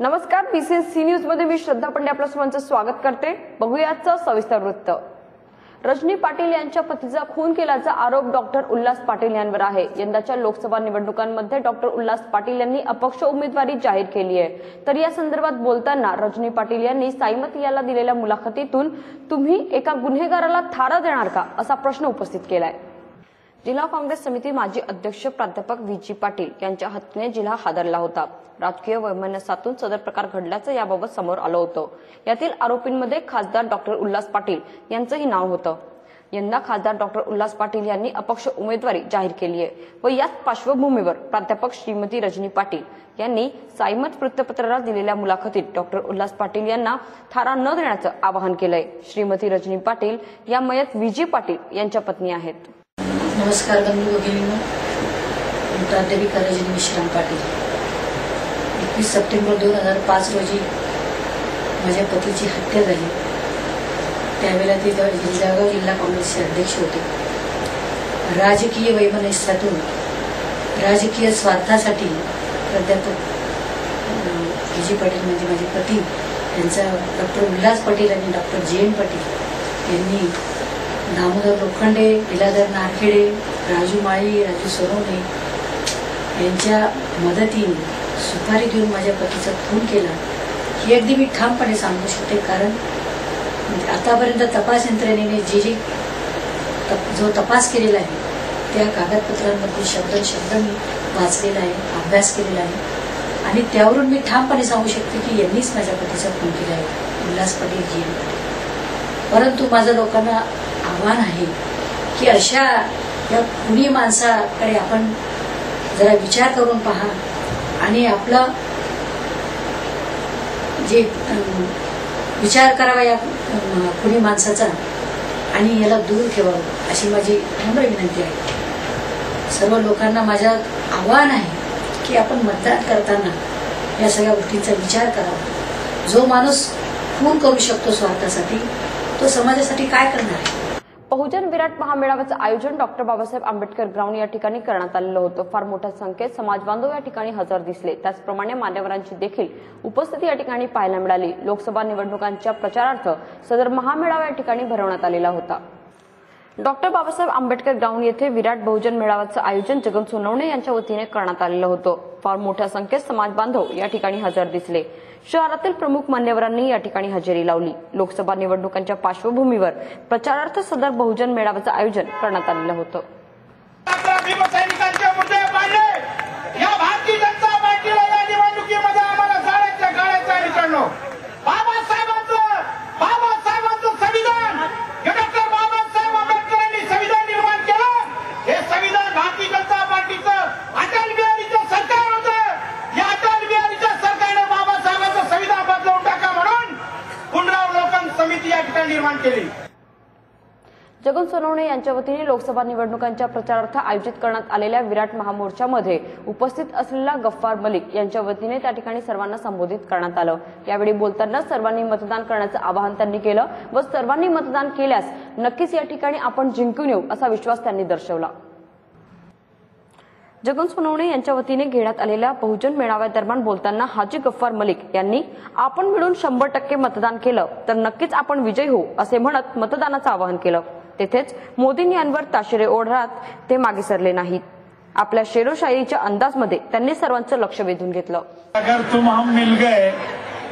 नमस्कार, बीसीएनसी न्यूज मध्ये मी श्रद्धा पंडे आपल्या सर्वांचं स्वागत करते। बघूयाचं सविस्तर वृत्त। रजनी पाटील यांच्या पतीचा खून केल्याचा आरोप डॉक्टर उल्हास पाटील यांवर आहे। यंदाच्या लोकसभा निवडणुकांमध्ये डॉक्टर उल्हास पाटील यांनी अपक्ष उमेदवारी जाहीर केली आहे। तर या संदर्भात बोलताना रजनी पाटील यांनी साईमत याला दिलेल्या मुलाखतीतून तुम्ही एका गुन्हेगाराला थारा देणार का असा प्रश्न उपस्थित केलाय। जिल्हा काँग्रेस समिती माजी अध्यक्ष प्राध्यापक व्ही.जी. पाटील यांच्या हत्येने जिल्हा हादरला होता। राजकीय वैमनस्यातून सदर प्रकार घडल्याचं याबाबत समोर आलं होतं। यातील आरोपींमध्ये खासदार डॉक्टर उल्हास पाटील यांचंही नाव होतं। यंदा खासदार डॉक्टर उल्हास पाटील यांनी अपक्ष उमेदवारी जाहीर केली आहे व याच पार्श्वभूमीवर प्राध्यापक श्रीमती रजनी पाटील यांनी साईमत वृत्तपत्राला दिलेल्या मुलाखतीत डॉक्टर उल्हास पाटील यांना थारा न देण्याचं आवाहन केलंय। श्रीमती रजनी पाटील या मयत व्ही.जी. पाटील यांच्या पत्नी आहेत। नमस्कार बंधू भगिनींनो, प्राध्यापिका रजनी विश्राम पाटील। 21 सप्टेंबर 2005 रोजी माझ्या पतीची हत्या झाली। त्यावेळेला ते जळगाव जिल्हा काँग्रेसचे अध्यक्ष होते। राजकीय वैमनस्यातून राजकीय स्वार्थासाठी प्राध्यापक व्ही.जी. पाटील म्हणजे माझे पती यांचा डॉक्टर उल्हास पाटील आणि डॉक्टर जे.एन. पाटील यांनी दामोदर लोखंडे, इलाधर नारखेडे, राजू माळी, राजू सोनवणे यांच्या मदतीने सुपारी देऊन माझ्या पतीचा खून केला ही अगदी मी ठामपणे सांगू शकते। कारण आतापर्यंत तपास यंत्रणेने जो तपास केलेला आहे त्या कागदपत्रांमध्ये शब्द मी वाचलेला आहे, अभ्यास केलेला आहे आणि त्यावरून मी ठामपणे सांगू शकते की यांनीच माझ्या पतीचा खून केला आहे, उल्हास पाटील जी. परंतु माझं लोकांना आव्हान आहे की अशा या खुनी माणसाकडे आपण जरा विचार करून पहा आणि आपला जे विचार करावा या खुनी माणसाचा आणि याला दूर ठेवावं अशी माझी नम्र विनंती आहे। सर्व लोकांना माझं आव्हान आहे की आपण मतदान करताना या सगळ्या गोष्टींचा विचार करावा। जो माणूस खून करू शकतो स्वार्थासाठी तो समाजासाठी काय करणार आहे। बहुजन विराट महामेळाव्याचं आयोजन डॉक्टर बाबासाहेब आंबेडकर ग्राउंड या ठिकाणी करण्यात आलेलं होतं। फार मोठ्या संख्येत समाज बांधव या ठिकाणी हजर दिसले। त्याचप्रमाणे मान्यवरांची देखील उपस्थिती या ठिकाणी पाहायला मिळाली। लोकसभा निवडणुकांच्या प्रचारार्थ सदर महामेळावा या ठिकाणी भरवण्यात आलेला होता। डॉक्टर बाबासाहेब आंबेडकर ग्राउंड येथे विराट बहुजन मेळाव्याचं आयोजन जगन सोनवणे यांच्या वतीने करण्यात आलेलं होतं। फार मोठ्या संख्येत समाज बांधव या ठिकाणी हजर दिसले। शहरातील प्रमुख मान्यवरांनी या ठिकाणी हजेरी लावली। लोकसभा निवडणुकांच्या पार्श्वभूमीवर प्रचारार्थ सदर बहुजन मेळाव्याचं आयोजन करण्यात आलेलं होतं। जगन सोनवणे यांच्या वतीने लोकसभा निवडणुकांच्या प्रचारार्थ आयोजित करण्यात आलेल्या विराट महामोर्चामध्ये उपस्थित असलेला गफ्फार मलिक यांच्या वतीने त्या ठिकाणी सर्वांना संबोधित करण्यात आलं। यावेळी बोलताना सर्वांनी मतदान करण्याचं आवाहन त्यांनी केलं व सर्वांनी मतदान केल्यास नक्कीच या ठिकाणी आपण जिंकून येऊ असा विश्वास त्यांनी दर्शवला। जगन सोनवणे यांच्या वतीने घेण्यात आलेल्या बहुजन मेळाव्यादरम्यान बोलताना हाजी गफ्फार मलिक यांनी आपण मिळून 100% मतदान केलं तर नक्कीच आपण विजयी होऊ असे म्हणत मतदानाचं आवाहन केलं। तेथेच मोदींनी यांवर ताशेरे ओढत ते मागे सरले नाहीत। आपल्या शेरोशायरीच्या अंदाजमध्ये त्यांनी सर्वांचं लक्ष वेधून घेतलं। अगर तुम हम मिल गए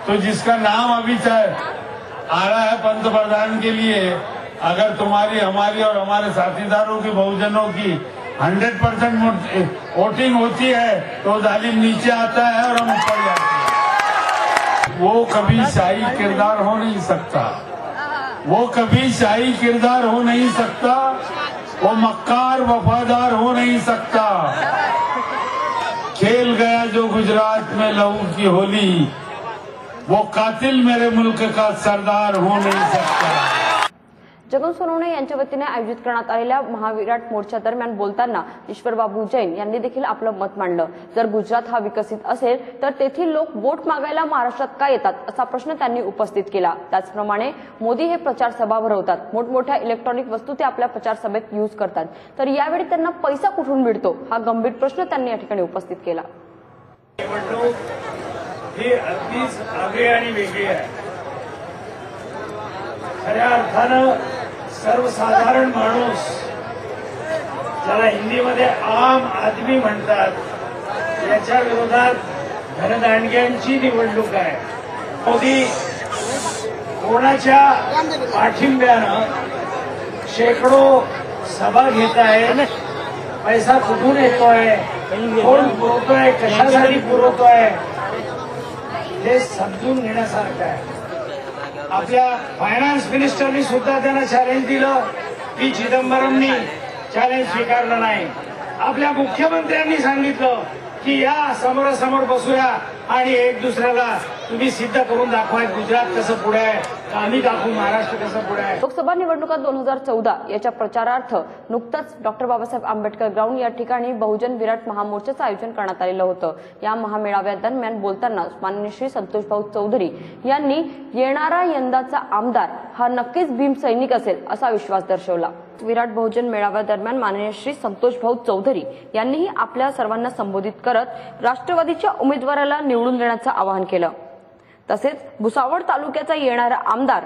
तो जिसका नाम अभी आ रहा है पंतप्रधान के लिए, अगर तुम्हारी हमारी और हमारे साथीदारों की बहुजनों की 100% वोटिंग होती है तो जालिम नीचे आता है और हम ऊपर जाते हैं। वो कभी शाही किरदार हो नहीं सकता, वो कभी शाही किरदार हो नहीं सकता, वो मक्कार वफादार हो नहीं सकता। खेल गया जो गुजरात में लहू की होली, वो कातिल मेरे मुल्क का सरदार हो नहीं सकता। जगन सोनवणे यांच्या वतीने आयोजित करण्यात आलेल्या महाविराट मोर्चा दरम्यान बोलताना ईश्वरबाबू जैन यांनी देखील आपलं मत मांडलं। जर गुजरात हा विकसित असेल तर तेथील लोक वोट मागायला महाराष्ट्रात का येतात असा प्रश्न त्यांनी उपस्थित केला। त्याचप्रमाणे मोदी हे प्रचार सभा भरवतात, मोठमोठ्या इलेक्ट्रॉनिक वस्तू ते आपल्या प्रचार सभेत यूज करतात, तर यावेळी त्यांना पैसा कुठून मिळतो हा गंभीर प्रश्न त्यांनी या ठिकाणी उपस्थित केला। ही अगदीच आगळी आणि वेगळी आहे. खऱ्या अर्थानं सर्वसाधारण माणूस, ज्याला हिंदीमध्ये आम आदमी म्हणतात, याच्या विरोधात घरदांडग्यांची निवडणूक आहे. मोदी कोणाच्या पाठिंब्यानं शेकडो सभा घेत आहेत, पैसा कुठून येतोय, कोण पुरवतोय, कशासाठी पुरवतोय, हे समजून घेण्यासारखं आहे. आपल्या फायनान्स मिनिस्टरनी सुद्धा त्यांना चॅलेंज दिलं की चिदंबरमनी चॅलेंज स्वीकारलं नाही. आपल्या मुख्यमंत्र्यांनी सांगितलं की या समोरासमोर बसूया आणि एक दुसऱ्याला तुम्ही सिद्ध करून दाखवा गुजरात कसं पुढे आहे, आम्ही दाखवू महाराष्ट्र कसं पुढे आहे. लोकसभा निवडणुका 2014 याच्या प्रचारार्थ नुकताच डॉक्टर बाबासाहेब आंबेडकर ग्राउंड या ठिकाणी बहुजन विराट महामोर्चाचं आयोजन करण्यात आलेलं होतं. या महामेळाव्यादरम्यान बोलताना माननीय श्री संतोष भाऊ चौधरी यांनी येणारा यंदाचा आमदार हा नक्कीच भीम सैनिक असेल असा विश्वास दर्शवला. विराट बहुजन मेळाव्यादरम्यान माननीय श्री संतोष भाऊ चौधरी यांनीही आपल्या सर्वांना संबोधित करत राष्ट्रवादीच्या उमेदवाराला निवडून देण्याचं आवाहन केलं. तसेच भुसावळ तालुक्याचा येणारा आमदार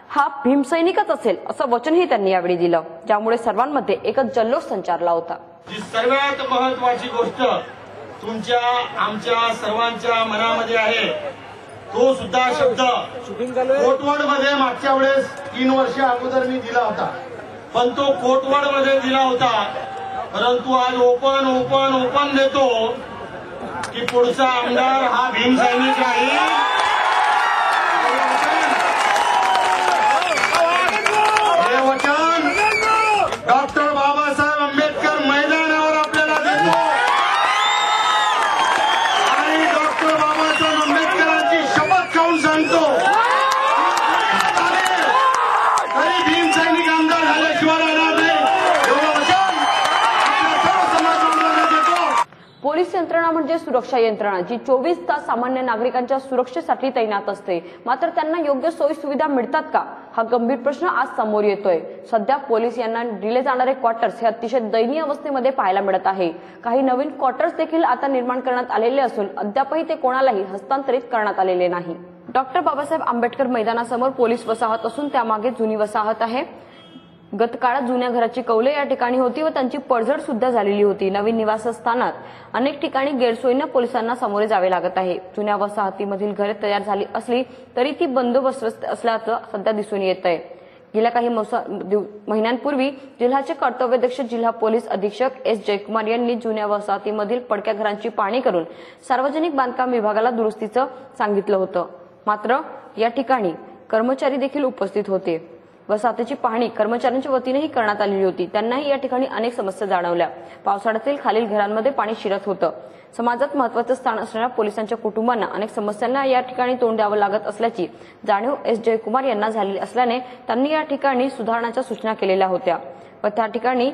हा भीमसैनिकच असेल असं वचनही त्यांनी यावेळी दिलं, ज्यामुळे सर्वांमध्ये एकच जल्लोष संचारला होता. जी सर्वात महत्वाची गोष्ट तुमच्या आमच्या सर्वांच्या मनामध्ये आहे, तो सुद्धा शब्द कोटवड मध्ये मागच्या वेळेस 3 वर्ष अगोदर मी दिला होता, पण तो कोटवड मध्ये दिला होता. परंतु आज ओपन देतो की पुढचा आमदार हा भीमसैनिक आहे. हे वचन डॉक्टर बाबासाहेब आंबेडकर मैदानावर आपल्याला देतो आणि डॉक्टर बाबासाहेब आंबेडकरांची शपथ खाऊन सांगतो, तरी भीमसैनिक आमदार झाल्याशिवाय राहणार नाही. एवढं वचन आपल्या सर्व समाजाला देतो. पोलीस यंत्रणा म्हणजे सुरक्षा यंत्रणा जी 24 तास सामान्य नागरिकांच्या सुरक्षेसाठी तैनात असते. मात्र त्यांना योग्य सोयी सुविधा मिळतात का, हा गंभीर प्रश्न आज समोर येतोय. सध्या पोलीस यांना दिले जाणारे क्वार्टर्स हे अतिशय दयनीय अवस्थेमध्ये पाहायला मिळत आहे. काही नवीन क्वार्टर्स देखील आता निर्माण करण्यात आलेले असून अद्यापही ते कोणालाही हस्तांतरित करण्यात आलेले नाही. डॉक्टर बाबासाहेब आंबेडकर मैदानासमोर पोलीस वसाहत असून त्यामागे जुनी वसाहत आहे. गत काळात जुन्या घराची कौले या ठिकाणी होती व त्यांची पडझड सुद्धा झालेली होती. नवीन निवासस्थानात अनेक ठिकाणी गैरसोयीनं पोलिसांना सामोरे जावे लागत आहे. जुन्या वसाहतीमधील घरे तयार झाली असली तरी ती बंदोबस्त असल्याचं सध्या दिसून येत आहे. गेल्या काही महिन्यांपूर्वी जिल्ह्याचे कर्तव्यदक्ष जिल्हा पोलीस अधीक्षक एस जयकुमार यांनी जुन्या वसाहतीमधील पडक्या घरांची पाहणी करून सार्वजनिक बांधकाम विभागाला दुरुस्तीचं सांगितलं होतं. मात्र या ठिकाणी कर्मचारी देखील उपस्थित होते. वसाहतीची पाहणी कर्मचाऱ्यांच्या वतीनेही करण्यात आलेली होती. त्यांनाही या ठिकाणी अनेक समस्या जाणवल्या. पावसाळ्यातील खालील घरांमध्ये पाणी शिरत होतं. समाजात महत्वाचं स्थान असणाऱ्या पोलिसांच्या कुटुंबांना अनेक समस्यांना या ठिकाणी तोंड द्यावं लागत असल्याची जाणीव एस जयकुमार यांना झालेली असल्याने त्यांनी या ठिकाणी सुधारणाच्या सूचना केलेल्या होत्या व त्या ठिकाणी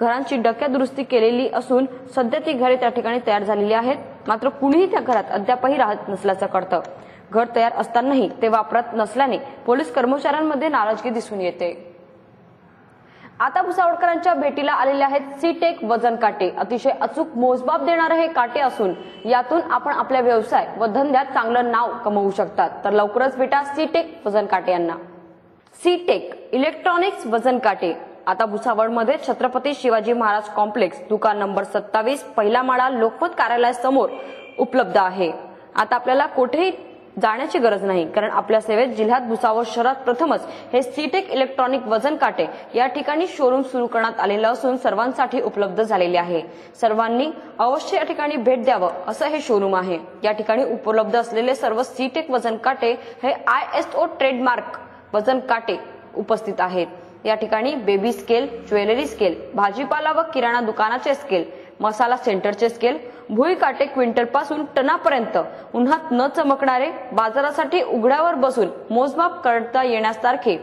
घरांची डक्या दुरुस्ती केलेली असून सध्या ती घरे त्या ठिकाणी तयार झालेली आहेत. मात्र कुणीही त्या घरात अद्यापही राहत नसल्याचं कळतं. घर तयार असतानाही ते वापरत नसल्याने पोलीस कर्मचाऱ्यांमध्ये नाराजगी दिसून येते. आता भुसावळकरांच्या भेटीला आलेले आहेत सी-टेक वजन काटे. अतिशय अचूक मोजमाप देणारे हे काटे असून यातून आपण आपल्या व्यवसाय व धंद्यात चांगलं नाव कमवू शकतात. तर लवकरच भेटा सी-टेक वजन काटे यांना. सी-टेक इलेक्ट्रॉनिक्स वजन काटे आता भुसावळमध्ये छत्रपती शिवाजी महाराज कॉम्प्लेक्स दुकान नंबर 27 पहिला माळा लोकमत कार्यालयासमोर उपलब्ध आहे. आता आपल्याला कुठेही जाण्याची गरज नाही, कारण आपल्या सेवेत जिल्ह्यात भुसावळ शहरात प्रथमच हे सी-टेक इलेक्ट्रॉनिक वजन काटे या ठिकाणी शोरूम सुरू करण्यात आलेलं असून सर्वांसाठी उपलब्ध झालेले आहे. सर्वांनी अवश्य या ठिकाणी भेट द्यावं असं हे शोरूम आहे. या ठिकाणी उपलब्ध असलेले सर्व सी-टेक वजन काटे हे ISO ट्रेडमार्क वजन काटे उपस्थित आहेत. या ठिकाणी बेबी स्केल, ज्वेलरी स्केल, भाजीपाला व किराणा दुकानाचे स्केल, मसाला सेंटरचे स्केल, भुई काटे क्विंटल पासून टनापर्यंत उन्हात न चमकणारे, बाजारासाठी उघड्यावर बसून मोजमाप करता येण्यासारखे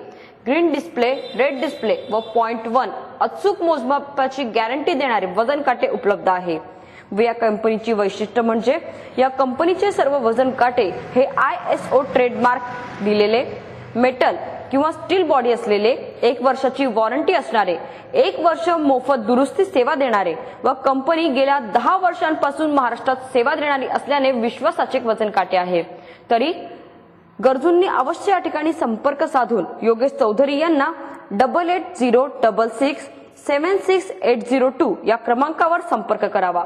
ग्रीन डिस्प्ले, रेड डिस्प्ले व .1 अचूक मोजमापाची गॅरंटी देणारे वजन काटे उपलब्ध आहे. व या कंपनीची वैशिष्ट्य म्हणजे या कंपनीचे सर्व वजन काटे हे ISO ट्रेडमार्क दिलेले मेटल किंवा स्टील बॉडी असलेले, 1 वर्षाची वॉरंटी असणारे, 1 वर्ष मोफत दुरुस्ती सेवा देणारे व कंपनी गेल्या 10 वर्षांपासून महाराष्ट्रात सेवा देणारी असल्याने विश्वासाचे वजन काटे आहे। तरी गरजूंनी अवश्य या ठिकाणी संपर्क साधून योगेश चौधरी यांना 8806676802 या क्रमांकावर संपर्क करावा।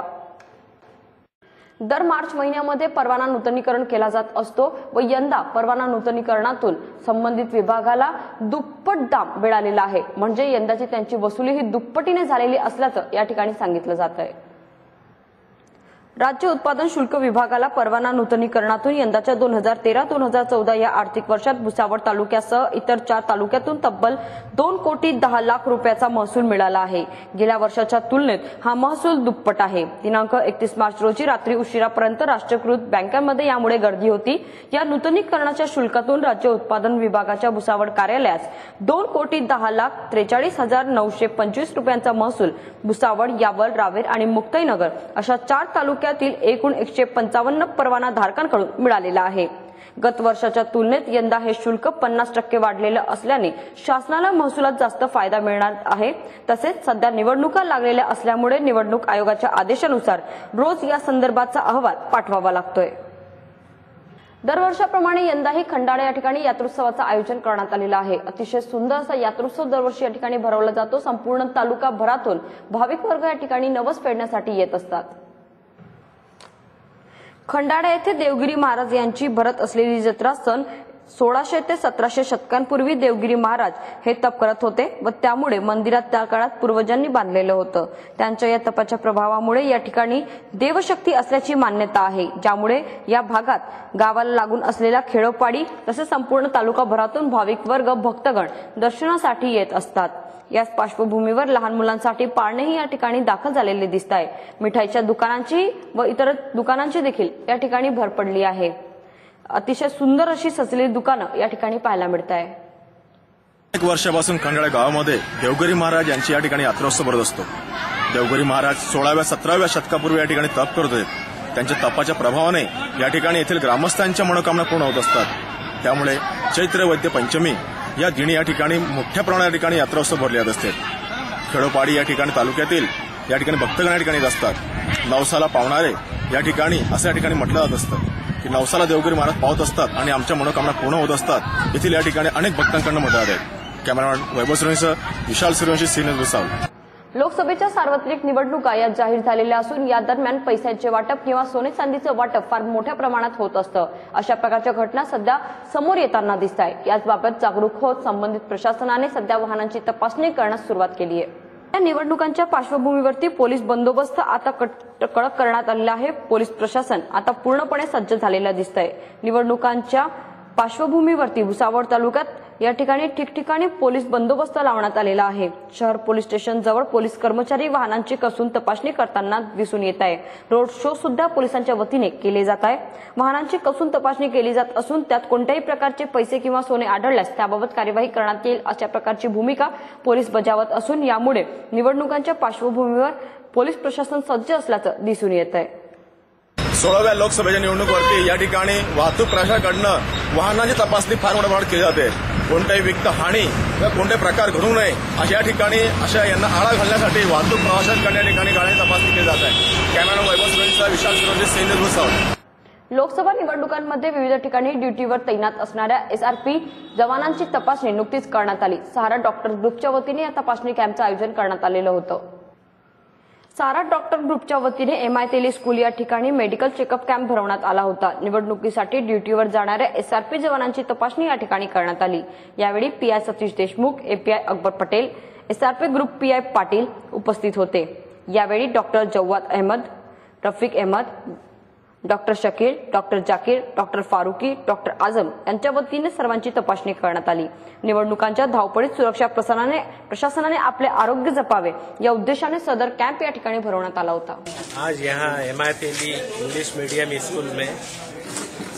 दर मार्च महिन्यामध्ये परवाना नूतनीकरण केला जात असतो व यंदा परवाना नूतनीकरणातून संबंधित विभागाला दुप्पट दाम मिळालेला आहे, म्हणजे यंदाची त्यांची वसुली ही दुप्पटीने झालेली असल्याचं या ठिकाणी सांगितलं जात आहे। राज्य उत्पादन शुल्क विभागाला परवाना नूतनीकरणातून यंदाच्या 2013-2014 या आर्थिक वर्षात भुसावळ तालुक्यासह इतर 4 तालुक्यातून तब्बल 2,10,00,000 रुपयाचा महसूल मिळाला आहे। गेल्या वर्षाच्या तुलनेत हा महसूल दुप्पट आहे। दिनांक 31 मार्च रोजी रात्री उशिरापर्यंत राष्ट्रीयकृत बँकांमध्ये यामुळे गर्दी होती। या नूतनीकरणाच्या शुल्कातून राज्य उत्पादन विभागाच्या भुसावळ कार्यालयास 2,10,43,925 रुपयांचा महसूल भुसावळ, यावल, रावेर आणि मुक्ताईनगर अशा 4 तालुक्यातील एकूण 155 परवाना धारकांकडून मिळालेला आहे। गत वर्षाच्या तुलनेत यंदा हे शुल्क 50% वाढलेलं असल्याने शासनाला महसुलात जास्त फायदा मिळणार आहे। तसेच सध्या निवडणुका लागलेल्या असल्यामुळे निवडणूक आयोगाच्या आदेशानुसार रोज या संदर्भाचा अहवाल पाठवावा लागतोय। दरवर्षाप्रमाणे यंदाही खंडाळा या ठिकाणी यात्रोत्सवाचं आयोजन करण्यात आलेलं आहे। अतिशय सुंदर असा यात्रोत्सव दरवर्षी या ठिकाणी भरवला जातो। संपूर्ण तालुका भरातून भाविक वर्ग या ठिकाणी नवस फेडण्यासाठी येत असतात। खंडाळा येथे देवगिरी महाराज यांची भरत असलेली जत्रा सन 1600 ते 1700 शतकांपूर्वी देवगिरी महाराज हे तप करत होते व त्यामुळे मंदिरात त्या काळात पूर्वजांनी बांधलेलं होतं। त्यांच्या या तपाच्या प्रभावामुळे या ठिकाणी देवशक्ती असल्याची मान्यता आहे, ज्यामुळे या भागात गावाला लागून असलेल्या खेडोपाडी तसेच संपूर्ण तालुका भरातून भाविक वर्ग भक्तगण दर्शनासाठी येत असतात। याच पार्श्वभूमीवर लहान मुलांसाठी पाळणेही या ठिकाणी दाखल झालेले दिसत आहे। मिठाईच्या दुकानांची व इतर दुकानांची देखील या ठिकाणी भर पडली आहे। अतिशय सुंदर अशी सजलेली दुकानं या ठिकाणी पाहायला मिळत आहे। 1 वर्षापासून खंडाळा गावामध्ये देवगिरी महाराज यांची या ठिकाणी यात्रोत्सव भरत असतो। देवगिरी महाराज 16व्या-17व्या शतकापूर्वी या ठिकाणी तप करत होते। त्यांच्या तपाच्या प्रभावाने या ठिकाणी येथील ग्रामस्थांच्या मनोकामना पूर्ण होत असतात। त्यामुळे चैत्र वैद्य पंचमी या दिनी या ठिकाणी मोठ्या प्रमाणात या ठिकाणी यात्रोत्सव भरले जात असते। खेडोपाडी या ठिकाणी तालुक्यातील या ठिकाणी भक्तगण या ठिकाणी येत असतात। नवसाला पावणारे या ठिकाणी असं या ठिकाणी म्हटलं जात असतं की नवसाला देवगिरी महाराज पावत असतात आणि आमच्या मनोकामना पूर्ण होत असतात। येथील या ठिकाणी अनेक भक्तांकडून म्हटलं जात आहे। कॅमेरामॅन वैभव सूर्यवंशी, विशाल सूर्यवंशी, सीनियर भुसावळ। लोकसभेच्या सार्वत्रिक निवडणुका या जाहीर झालेल्या असून या दरम्यान पैशांचे वाटप किंवा सोने चांदीचं वाटप फार मोठ्या प्रमाणात होत असतं। अशा प्रकारच्या घटना सध्या समोर येताना दिसत आहे। याबाबत जागरूक होत संबंधित प्रशासनाने सध्या वाहनांची तपासणी करण्यास सुरुवात केली आहे। या निवडणुकांच्या पार्श्वभूमीवरती पोलीस बंदोबस्त आता कडक करण्यात आलेला आहे। पोलीस प्रशासन आता पूर्णपणे सज्ज झालेलं दिसत आहे। निवडणुकांच्या पार्श्वभूमीवरती भुसावळ तालुक्यात या ठिकाणी ठिकठिकाणी पोलीस बंदोबस्त लावण्यात आलेला आहे। शहर पोलीस स्टेशन जवळ पोलीस कर्मचारी वाहनांची कसून तपासणी करताना दिसून येत आहे। रोड शो सुद्धा पोलिसांच्या वतीने केले जात आहे। वाहनांची कसून तपासणी केली जात असून त्यात कोणत्याही प्रकारचे पैसे किंवा सोने आढळल्यास त्याबाबत कार्यवाही करण्यात येईल अशा प्रकारची भूमिका पोलीस बजावत असून यामुळे निवडणुकांच्या पार्श्वभूमीवर पोलीस प्रशासन सज्ज असल्याचं दिसून येत आहे। 16व्या लोकसभेच्या निवडणुकीवरती या ठिकाणी वाहतूक प्रशासनाकडनं वाहनांची तपासणी फार मोठ्या प्रमाणात केली जाते। कोणत्याही वित्त हानी किंवा कोणतेही प्रकार घडू नये अशा ठिकाणी यांना आळा घालण्यासाठी वाहतूक प्रशासनाकडे या ठिकाणी गाड्यांची तपासणी केली जात आहे। कॅमेरा वैभव सूर्यवंशी, विशाल सूर्यवंशी, सीनियर भुसावळ। लोकसभा निवडणुकांमध्ये विविध ठिकाणी ड्युटीवर तैनात असणाऱ्या SRP जवानांची तपासणी नुकतीच करण्यात आली। सहारा डॉक्टर ग्रुपच्या वतीने या तपासणी कॅम्पचं आयोजन करण्यात आलेलं होतं। सहारा डॉक्टर ग्रुपच्या वतीने MI तेली स्कूल या ठिकाणी मेडिकल चेकअप कॅम्प भरवण्यात आला होता। निवडणुकीसाठी ड्युटीवर जाणाऱ्या SRP जवानांची तपासणी या ठिकाणी करण्यात आली। यावेळी PI Satish Deshmukh, API Akbar Patel, SRP group PI Patil उपस्थित होते। यावेळी doctor Jawwad Ahmed, Rafiq Ahmed, doctor Shakeel, doctor Zakir, doctor Farooqui, doctor Azam यांच्या वतीने सर्वांची तपासणी करण्यात आली। निवडणुकांच्या धावपळीत सुरक्षा प्रशासनाने आपले आरोग्य जपावे या उद्देशाने सदर कॅम्प या ठिकाणी भरवण्यात आला होता। आज यहाँ MI तेली इंग्लिश मीडियम स्कूल में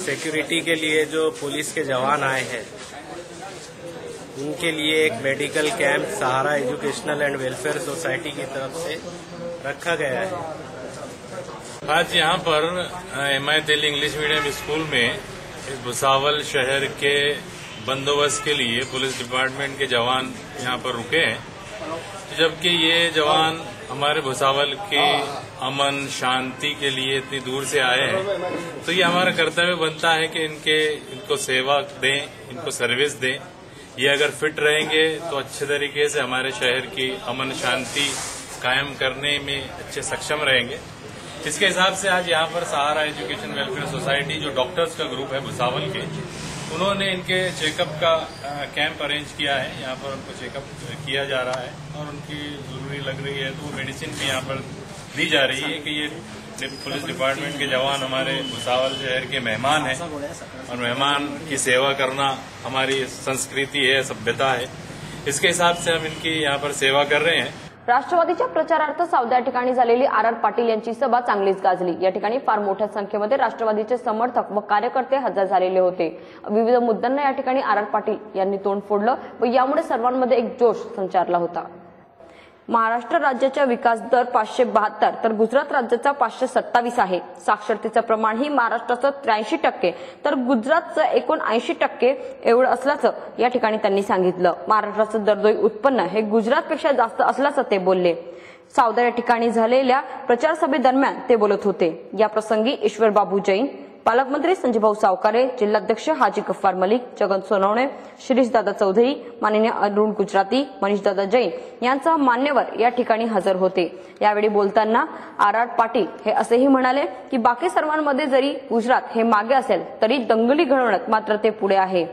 सिक्योरिटी के लिए जो पुलिस के जवान आए हैं उनके लिए एक मेडिकल कैंप सहारा एजुकेशनल एंड वेलफेयर सोसाइटी की तरफ से रखा गया है। आज यहाँ पर MI तेली इंग्लिश मीडियम स्कूल में इस भुसावल शहर के बंदोबस्त के लिए पुलिस डिपार्टमेंट के जवान यहाँ पर रुके हैं, जबकि ये जवान हमारे भुसावल के अमन शांति के लिए इतनी दूर से आए हैं, तो ये हमारा कर्तव्य बनता है कि इनको सेवा दें, इनको सर्विस दें। ये अगर फिट रहेंगे तो अच्छे तरीके से हमारे शहर की अमन शांति कायम करने में अच्छे सक्षम रहेंगे। इसके हिसाब से आज यहाँ पर सहारा एजुकेशन वेलफेयर सोसाइटी, जो डॉक्टर्स का ग्रुप है भुसावल के, उन्होंने इनके चेकअप का कैंप अरेंज किया है। यहाँ पर उनको चेकअप किया जा रहा है और उनकी जरूरी लग रही है तो मेडिसिन भी यहाँ पर दी जा रही है कि ये पुलिस डिपार्टमेंट के जवान हमारे भुसावल शहर के मेहमान हैं और मेहमान की सेवा करना हमारी संस्कृति है, सभ्यता है। इसके हिसाब से हम इनकी यहाँ पर सेवा कर रहे हैं। राष्ट्रवादीच्या प्रचारार्थ सावदा या ठिकाणी झालेली आर पाटील यांची सभा चांगलीच गाजली। या ठिकाणी फार मोठ्या संख्येमध्ये राष्ट्रवादीचे समर्थक व कार्यकर्ते हजर झालेले होते। विविध मुद्द्यांना या ठिकाणी आर पाटील यांनी तोंड फोडलं व यामुळे सर्वांमध्ये एक जोश संचारला होता। महाराष्ट्र राज्याचा विकास दर 572 तर गुजरात राज्याचा 527 आहे। साक्षरतेचं प्रमाण ही महाराष्ट्राचं 83% तर गुजरातचं 79% एवढं असल्याचं या ठिकाणी त्यांनी सांगितलं। महाराष्ट्राचं दरडोई उत्पन्न हे गुजरातपेक्षा जास्त असल्याचं ते बोलले। सावदा या ठिकाणी झालेल्या प्रचार सभेदरम्यान ते बोलत होते। या प्रसंगी ईश्वर बाबू जैन, पालकमंत्री संजयभाऊ सावकारे, जिल्हाध्यक्ष हाजी गफ्फार मलिक, जगन सोनवणे, शिरीषदादा चौधरी, माननीय अरुण गुजराती, मनीषदादा जैन यांचा मान्यवर या ठिकाणी हजर होते। यावेळी बोलताना आर पाटील हे असेही म्हणाले की बाकी सर्वांमध्ये जरी गुजरात हे मागे असेल तरी दंगली घडवण्यात मात्र ते पुढे आहे।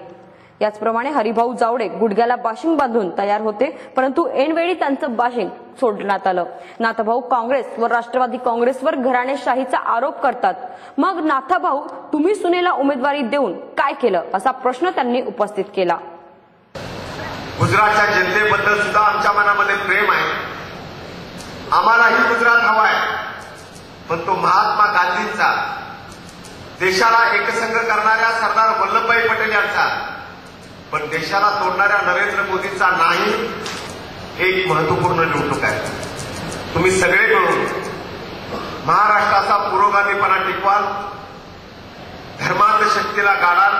याचप्रमाणे हरिभाऊ जावडे गुडघ्याला बाशिंग बांधून तयार होते, परंतु ऐनवेळी त्यांचं बाशिंग सोडण्यात आलं। नाथाभाऊ काँग्रेस व राष्ट्रवादी काँग्रेसवर घराणेशाहीचा आरोप करतात, मग नाथाभाऊ तुम्ही सुनेला उमेदवारी देऊन काय केलं असा प्रश्न त्यांनी उपस्थित केला। गुजरातच्या जनतेबद्दल सुद्धा आमच्या मनामध्ये प्रेम आहे। आम्हालाही गुजरात हवा आहे, पण तो महात्मा गांधींचा, देशाला एकसंघ करणाऱ्या सरदार वल्लभभाई पटेल यांचा, पण देशाला तोडणाऱ्या नरेंद्र मोदींचा नाही। एक महत्वपूर्ण निवडणूक आहे। तुम्ही सगळे मिळून महाराष्ट्राचा पुरोगामीपणा टिकवाल, धर्मांध शक्तीला गाडाल,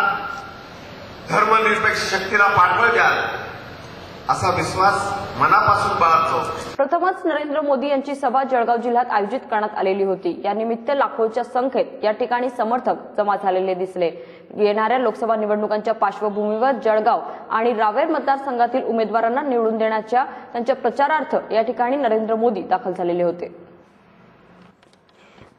धर्मनिरपेक्ष शक्तीला पाठबळ द्याल असा विश्वास मनापासून बाळगतो। प्रथमच नरेंद्र मोदी यांची सभा जळगाव जिल्ह्यात आयोजित करण्यात आलेली होती। या निमित्त लाखोच्या संख्येत या ठिकाणी समर्थक जमा झालेले दिसले। येणाऱ्या लोकसभा निवडणुकांच्या पार्श्वभूमीवर जळगाव आणि रावेर मतदारसंघातील उमेदवारांना निवडून देण्याच्या त्यांच्या प्रचारार्थ या ठिकाणी नरेंद्र मोदी दाखल झालेले होते।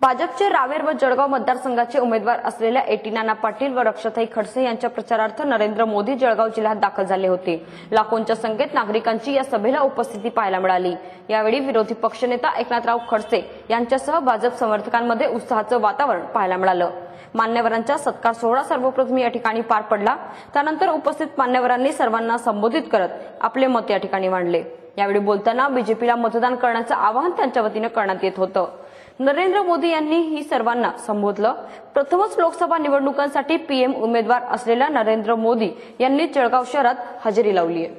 भाजपचे रावेर व जळगाव मतदारसंघाचे उमेदवार असलेल्या एटी नाना पाटील व रक्षाताई खडसे यांच्या प्रचारार्थ नरेंद्र मोदी जळगाव जिल्ह्यात दाखल झाले होते। लाखोंच्या संख्येत नागरिकांची या सभेला उपस्थिती पाहायला मिळाली। यावेळी विरोधी पक्षनेता एकनाथराव खडसे यांच्यासह भाजप समर्थकांमध्ये उत्साहाचं वातावरण पाहायला मिळालं। मान्यवरांचा सत्कार सोहळा सर्वप्रथम या ठिकाणी पार पडला। त्यानंतर उपस्थित मान्यवरांनी सर्वांना संबोधित करत आपले मत या ठिकाणी मांडले। यावेळी बोलताना बीजेपीला मतदान करण्याचं आवाहन त्यांच्या वतीनं करण्यात येत होतं। नरेंद्र मोदी यांनी ही सर्वांना संबोधलं। प्रथमच लोकसभा निवडणुकांसाठी पीएम उमेदवार असलेल्या नरेंद्र मोदी यांनी जळगाव शहरात हजेरी लावली आहे।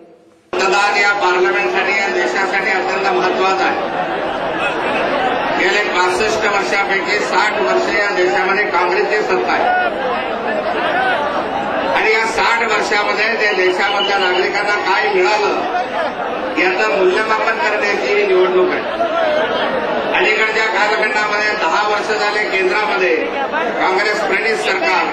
मतदान या पार्लमेंटसाठी या देशासाठी अत्यंत महत्वाचं आहे। गेले 65 वर्षापैकी 60 वर्ष या देशामध्ये काँग्रेसची सत्ता आहे आणि या 60 वर्षामध्ये त्या देशामधल्या नागरिकांना काय मिळालं याचं मूल्यमापन करण्याची ही निवडणूक आहे। अलीकडच्या कालखंडामध्ये 10 वर्ष झाले केंद्रामध्ये काँग्रेस प्रणित सरकार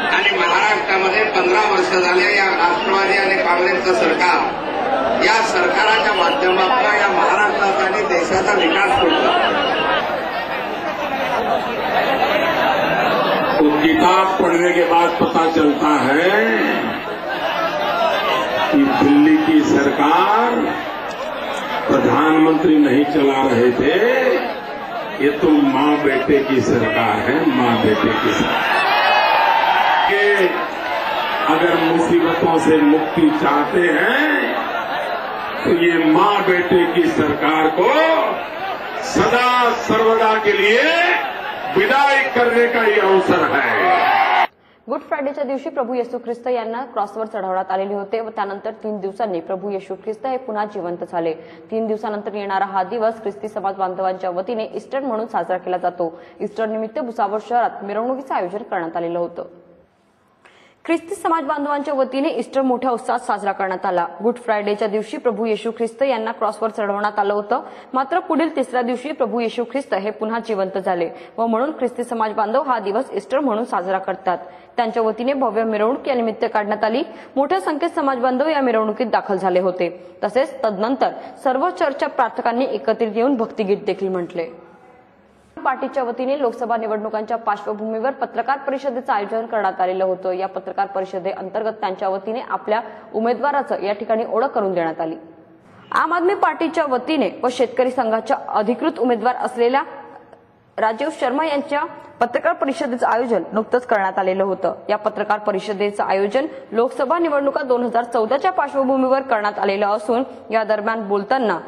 आणि महाराष्ट्रामध्ये 15 वर्ष झाले या राष्ट्रवादी आणि काँग्रेसचं सरकार। या सरकाराच्या माध्यमातून या महाराष्ट्राचा आणि देशाचा विकास होतो। तो किताब पढ़ने के बाद पता चलता है कि दिल्ली की सरकार प्रधानमंत्री नहीं चला रहे थे, ये तो माँ बेटे की सरकार है, माँ बेटे की सरकार। कि अगर मुसीबतों से मुक्ति चाहते हैं तो ये माँ बेटे की सरकार को सदा सर्वदा के लिए विदाई करने का ये अवसर है। गुड फ्रायडेच्या दिवशी प्रभू येशू ख्रिस्त यांना क्रॉसवर चढवण्यात आलेले होते व त्यानंतर 3 दिवसांनी प्रभू येशू ख्रिस्त हे पुन्हा जिवंत झाले। 3 दिवसानंतर येणारा हा दिवस ख्रिस्ती समाज बांधवांच्या वतीने ईस्टर म्हणून साजरा केला जातो। ईस्टर निमित्त भुसावळ शहरात मिरवणुकीचं आयोजन करण्यात आलेलं होतं। ख्रिस्ती समाज बांधवांच्या वतीने ईस्टर मोठ्या उत्साहात साजरा करण्यात आला. गुड फ्रायडेच्या दिवशी प्रभू येशू ख्रिस्त यांना क्रॉसवर चढवण्यात आलं होतं. मात्र पुढील तिसऱ्या दिवशी प्रभू येशू ख्रिस्त हे पुन्हा जिवंत झाले व म्हणून ख्रिस्ती समाज बांधव हा दिवस ईस्टर म्हणून साजरा करतात. त्यांच्या वतीने भव्य मिरवणूक या निमित्त काढण्यात आली. मोठ्या संख्येत समाज बांधव या मिरवणुकीत दाखल झाले होते. तसेच तदनंतर सर्व चर्चच्या प्रार्थकांनी एकत्रित येऊन भक्तिगीत देखील म्हटले. पार्टीच्या वतीने लोकसभा निवडणुकांच्या पार्श्वभूमीवर पत्रकार परिषदेचं आयोजन करण्यात आलेलं होतं. या पत्रकार परिषदेअंतर्गत त्यांच्या वतीने आपल्या उमेदवाराचं या ठिकाणी ओळख करून देण्यात आली. आम आदमी पार्टीच्या वतीने व शेतकरी संघाच्या अधिकृत उमेदवार असलेल्या राजीव शर्मा यांच्या पत्रकार परिषदेचं आयोजन नुकतंच करण्यात आलेलं होतं. या पत्रकार परिषदेचं आयोजन लोकसभा निवडणुका 2014च्या पार्श्वभूमीवर करण्यात आलेलं असून या दरम्यान बोलताना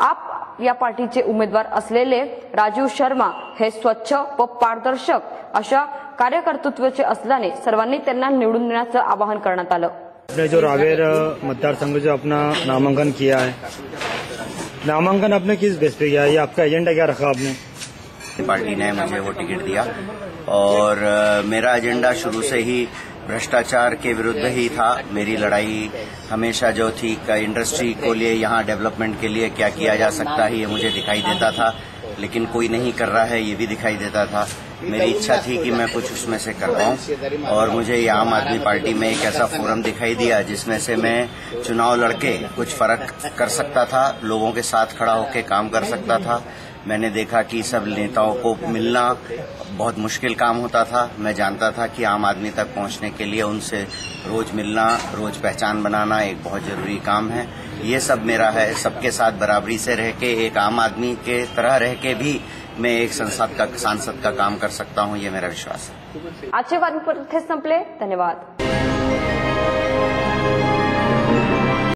आप या पार्टीचे उमेदवार असलेले राजीव शर्मा हे स्वच्छ व पारदर्शक अशा कार्यकर्तृत्वाचे असल्याने सर्वांनी त्यांना निवडून देण्याचं आवाहन करण्यात आलं. आपने जो रावेर मतदार जो अपना नामांकन किया है, नामांकन आपने किस बेस पे किया है? ये आपका एजेंडा क्या रखा आपने? पार्टी ने मुझे वो टिकट दिया और मेरा एजेंडा शुरू से ही भ्रष्टाचार के विरुद्ध ही था. मेरी लड़ाई हमेशा जो थी इंडस्ट्री को लिए यहाँ डेवलपमेंट के लिए क्या किया जा सकता है ये मुझे दिखाई देता था, लेकिन कोई नहीं कर रहा है ये भी दिखाई देता था. मेरी इच्छा थी कि मैं कुछ उसमें से कर पाऊं और मुझे ये आम आदमी पार्टी में एक ऐसा फोरम दिखाई दिया जिसमें से मैं चुनाव लड़के कुछ फर्क कर सकता था, लोगों के साथ खड़ा होकर काम कर सकता था. मैंने देखा कि सब नेताओं को मिलना बहुत मुश्किल काम होता था. मैं जानता था कि आम आदमी तक पहुंचने के लिए उनसे रोज मिलना, रोज पहचान बनाना एक बहुत जरूरी काम है. ये सब मेरा है. सबके साथ बराबरी से रह के एक आम आदमी के तरह रह के भी मैं एक सांसद का काम कर सकता हूं, ये मेरा विश्वास है. आजचे बातमीपत्र इथेच संपले. धन्यवाद.